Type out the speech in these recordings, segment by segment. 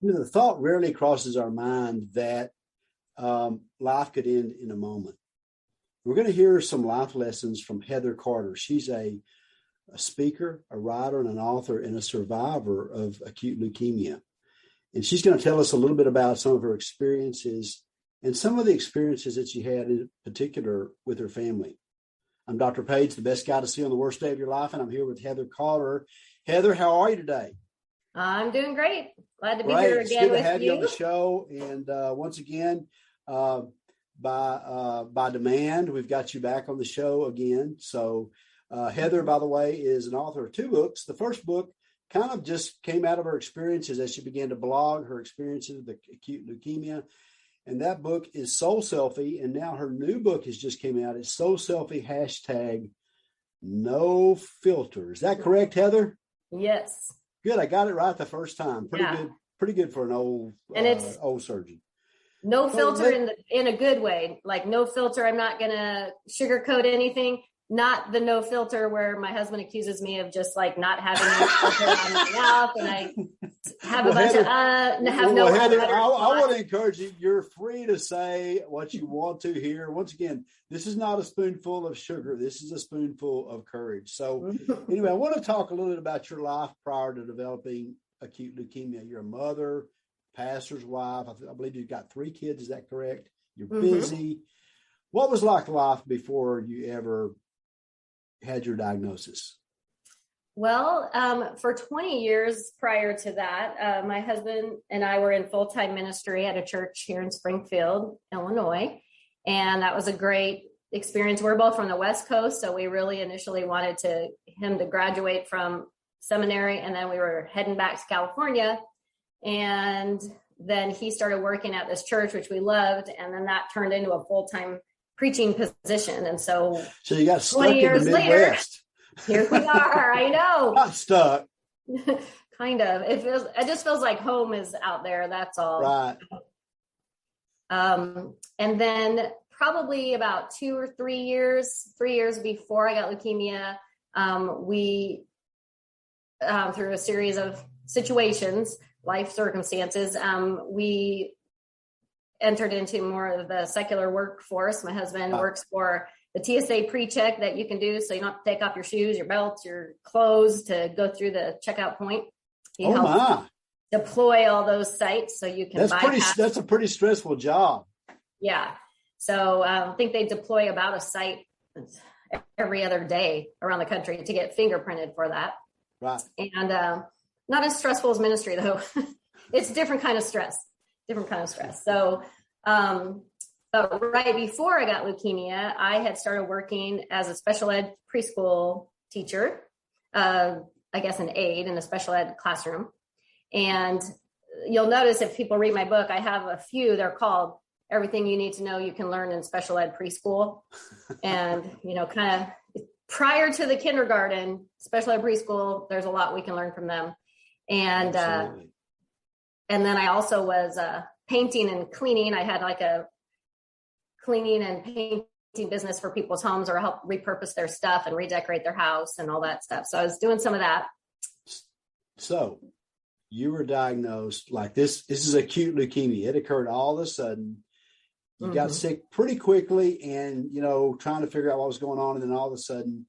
The thought rarely crosses our mind that life could end in a moment. We're going to hear some life lessons from Heather Carter. She's a speaker, a writer, and an author, and a survivor of acute leukemia. And she's going to tell us a little bit about some of her experiences and some of the experiences that she had in particular with her family. I'm Dr. Page, the best guy to see on the worst day of your life, and I'm here with Heather Carter. Heather, how are you today? I'm doing great. Glad to be here again with you. It's good to have you on the show. And once again, by demand, we've got you back on the show again. So Heather, by the way, is an author of 2 books. The first book kind of just came out of her experiences as she began to blog her experiences with the acute leukemia. And that book is Soul Selfie. And now her new book has just came out. It's Soul Selfie #No Filter. Is that correct, Heather? Yes. Good. I got it right the first time. Pretty good for an old surgeon. No filter in a good way. Like no filter. I'm not going to sugarcoat anything. Not the no filter where my husband accuses me of just like not having a filter on my mouth, and I have a bunch of Heather, I want to encourage you. You're free to say what you want to here. Once again, this is not a spoonful of sugar. This is a spoonful of courage. So anyway, I want to talk a little bit about your life prior to developing acute leukemia. You're a mother, pastor's wife. I believe you've got 3 kids. Is that correct? You're busy. What was like life before you ever had your diagnosis? Well, for 20 years prior to that, my husband and I were in full-time ministry at a church here in Springfield, Illinois. And that was a great experience. We're both from the West Coast, so we really initially wanted him to graduate from seminary, and then we were heading back to California. And then he started working at this church, which we loved, and then that turned into a full-time preaching position. And so you got stuck 20 years in the Midwest. Later, here we are. I know. Not stuck. Kind of. It just feels like home is out there. That's all. Right. And then probably about 2 or 3 years before I got leukemia, we, through a series of situations, life circumstances, we entered into more of the secular workforce. My husband works for the TSA pre-check that you can do, so you don't have to take off your shoes, your belts, your clothes to go through the checkout point. He helps deploy all those sites so you can bypass. That's a pretty stressful job. Yeah. So I think they deploy about a site every other day around the country to get fingerprinted for that. Right. And not as stressful as ministry, though. It's a different kind of stress. So, but right before I got leukemia, I had started working as a special ed preschool teacher, I guess an aide in a special ed classroom. And you'll notice if people read my book, I have a few, they're called Everything You Need to Know You Can Learn in Special Ed Preschool. And, kind of prior to the kindergarten, special ed preschool, there's a lot we can learn from them. And, and then I also was painting and cleaning. I had like a cleaning and painting business for people's homes, or help repurpose their stuff and redecorate their house and all that stuff. So I was doing some of that. So you were diagnosed like this. This is acute leukemia. It occurred all of a sudden. You got sick pretty quickly and, trying to figure out what was going on. And then all of a sudden,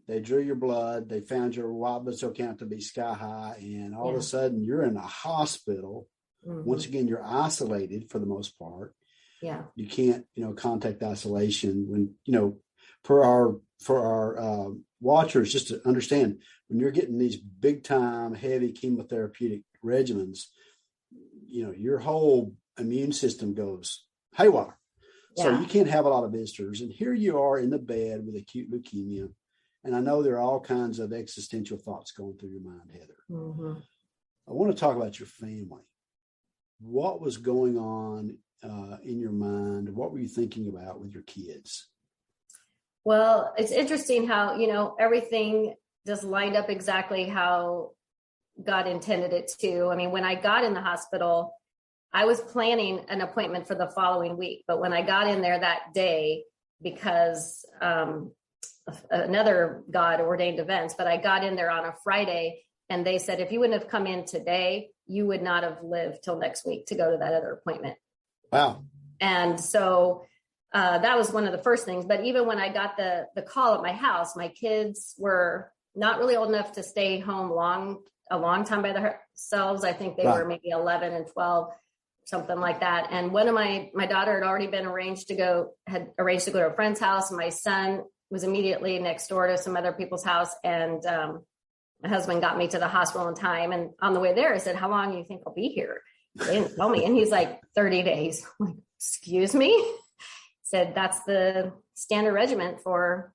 they drew your blood. They found your white blood cell count to be sky high. And all of a sudden, you're in a hospital. Once again, you're isolated for the most part. Yeah. You can't, contact isolation when, for our watchers, just to understand, when you're getting these big time, heavy chemotherapeutic regimens, your whole immune system goes haywire. Yeah. So you can't have a lot of visitors. And here you are in the bed with acute leukemia. And I know there are all kinds of existential thoughts going through your mind, Heather. I want to talk about your family. What was going on in your mind? What were you thinking about with your kids? Well, it's interesting how, everything just lined up exactly how God intended it to. I mean, when I got in the hospital, I was planning an appointment for the following week. But when I got in there that day, because another God ordained events, but I got in there on a Friday, And they said, if you wouldn't have come in today, you would not have lived till next week to go to that other appointment. Wow. And so that was one of the first things. But even when I got the call at my house, my kids were not really old enough to stay home a long time by themselves. I think they were maybe 11 and 12, something like that. And one of my daughter had already been arranged to go to a friend's house. My son was immediately next door to some other people's house. And my husband got me to the hospital in time. And on the way there, I said, how long do you think I'll be here? They didn't tell me. And he's like, 30 days. I'm like, excuse me? Said, that's the standard regimen for,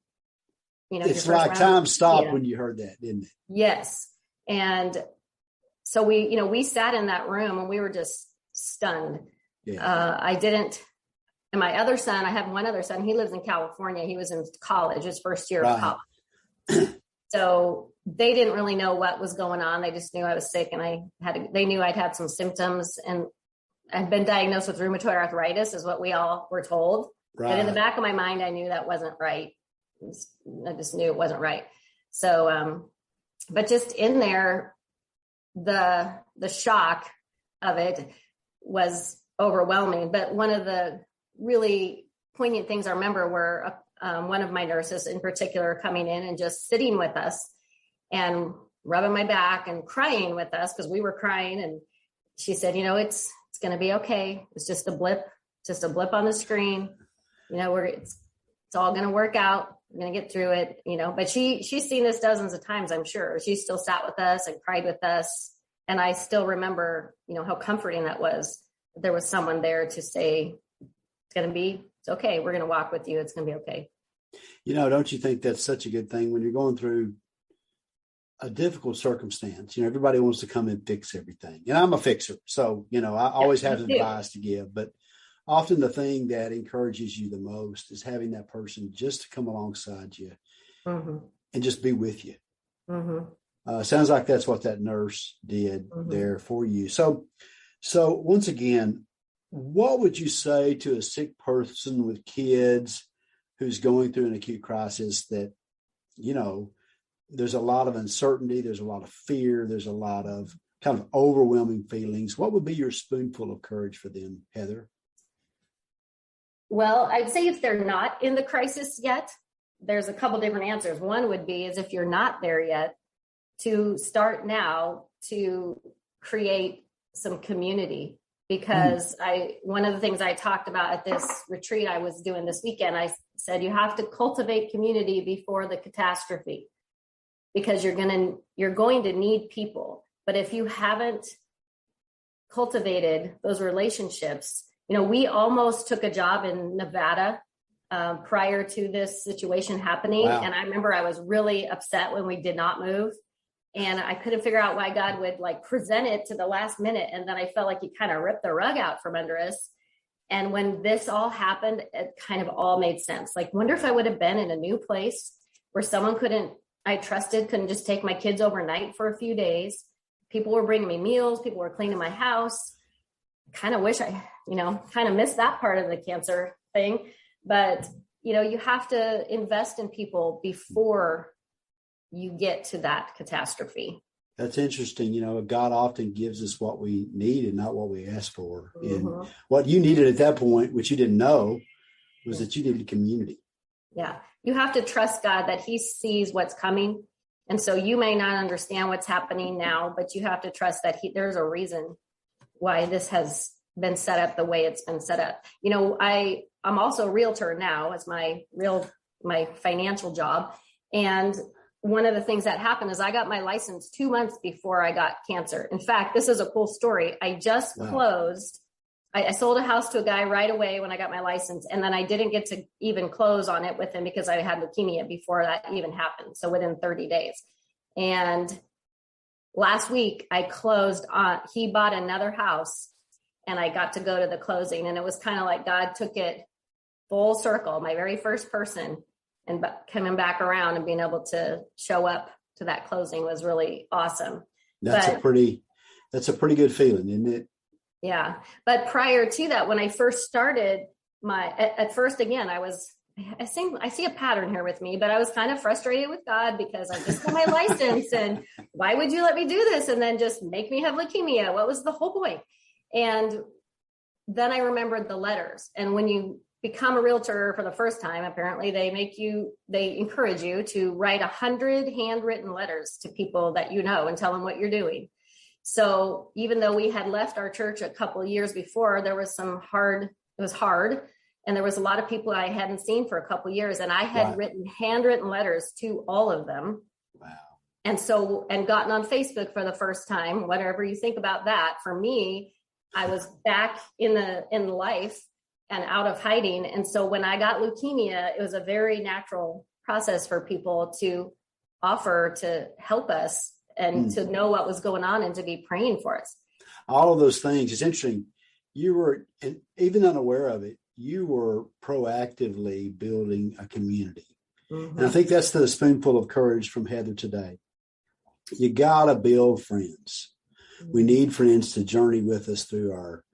it's like time stopped when you heard that, didn't it? Yes. And so we sat in that room and we were just stunned. Yeah. And my other son, I have one other son, he lives in California. He was in college, his first year of college. So they didn't really know what was going on. They just knew I was sick and they knew I'd had some symptoms and I'd been diagnosed with rheumatoid arthritis is what we all were told. Right. But in the back of my mind, I knew that wasn't right. I just knew it wasn't right. So, but just in there, the shock of it was overwhelming. But one of the really poignant things I remember were one of my nurses in particular coming in and just sitting with us and rubbing my back and crying with us because we were crying. And she said, it's going to be okay. It's just a blip on the screen. It's all going to work out. We're going to get through it, but she's seen this dozens of times, I'm sure. She still sat with us and cried with us. And I still remember, how comforting that was. There was someone there to say, it's okay. We're going to walk with you. It's going to be okay. Don't you think that's such a good thing when you're going through a difficult circumstance? Everybody wants to come and fix everything. And I'm a fixer. So, I always have advice to give, but often the thing that encourages you the most is having that person just to come alongside you and just be with you. Sounds like that's what that nurse did there for you. So once again, what would you say to a sick person with kids who's going through an acute crisis that, there's a lot of uncertainty, there's a lot of fear, there's a lot of kind of overwhelming feelings? What would be your spoonful of courage for them, Heather? Well, I'd say if they're not in the crisis yet, there's a couple different answers. One would be is if you're not there yet, to start now to create some community. Because one of the things I talked about at this retreat I was doing this weekend, I said, you have to cultivate community before the catastrophe because you're going to need people. But if you haven't cultivated those relationships, we almost took a job in Nevada prior to this situation happening. Wow. And I remember I was really upset when we did not move. And I couldn't figure out why God would present it to the last minute. And then I felt like he kind of ripped the rug out from under us. And when this all happened, it kind of all made sense. Wonder if I would have been in a new place where someone I trusted couldn't just take my kids overnight for a few days. People were bringing me meals. People were cleaning my house. Kind of wish I, kind of missed that part of the cancer thing. But, you have to invest in people before you get to that catastrophe. That's interesting. God often gives us what we need and not what we ask for. And what you needed at that point, which you didn't know, was that you needed community. Yeah. You have to trust God that he sees what's coming. And so you may not understand what's happening now, but you have to trust that there's a reason why this has been set up the way it's been set up. I'm also a realtor now as my financial job. And one of the things that happened is I got my license 2 months before I got cancer. In fact, this is a cool story. I just closed. I sold a house to a guy right away when I got my license. And then I didn't get to even close on it with him because I had leukemia before that even happened. So within 30 days. And last week I closed on, he bought another house and I got to go to the closing. And it was kind of like God took it full circle, my very first person, and coming back around and being able to show up to that closing was really awesome. That's a pretty good feeling, isn't it? Yeah. But prior to that, when I first started at first, again, I was I see a pattern here with me, but I was kind of frustrated with God because I just got my license, and why would you let me do this and then just make me have leukemia? What was the whole point? And then I remembered the letters. And when you become a realtor for the first time, apparently they encourage you to write 100 handwritten letters to people that you know and tell them what you're doing. So even though we had left our church a couple of years before, it was hard. And there was a lot of people I hadn't seen for a couple of years. And I had written handwritten letters to all of them. Wow. And gotten on Facebook for the first time, whatever you think about that. For me, I was back in life and out of hiding. And so when I got leukemia, it was a very natural process for people to offer to help us and to know what was going on and to be praying for us. All of those things. It's interesting. You were, and even unaware of it, you were proactively building a community. Mm-hmm. And I think that's the spoonful of courage from Heather today. You got to build friends. Mm-hmm. We need friends to journey with us through our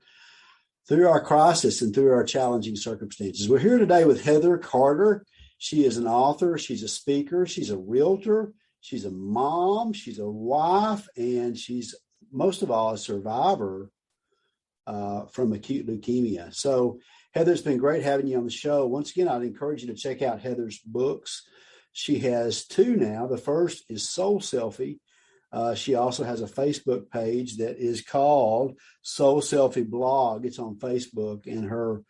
crisis and through our challenging circumstances. We're here today with Heather Carter. She is an author. She's a speaker. She's a realtor. She's a mom. She's a wife. And she's, most of all, a survivor from acute leukemia. So, Heather, it's been great having you on the show. Once again, I'd encourage you to check out Heather's books. She has 2 now. The first is Soul Selfie. She also has a Facebook page that is called Soul Selfie Blog. It's on Facebook, and her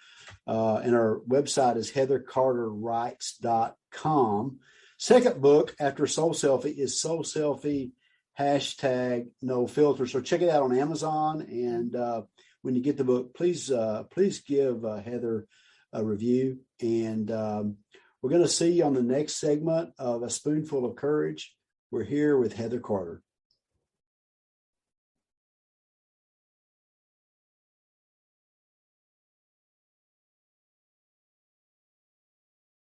website is heathercarterwrites.com. Second book after Soul Selfie is Soul Selfie #No Filter. So check it out on Amazon, and when you get the book, please give Heather a review. And we're going to see you on the next segment of A Spoonful of Courage. We're here with Heather Carter.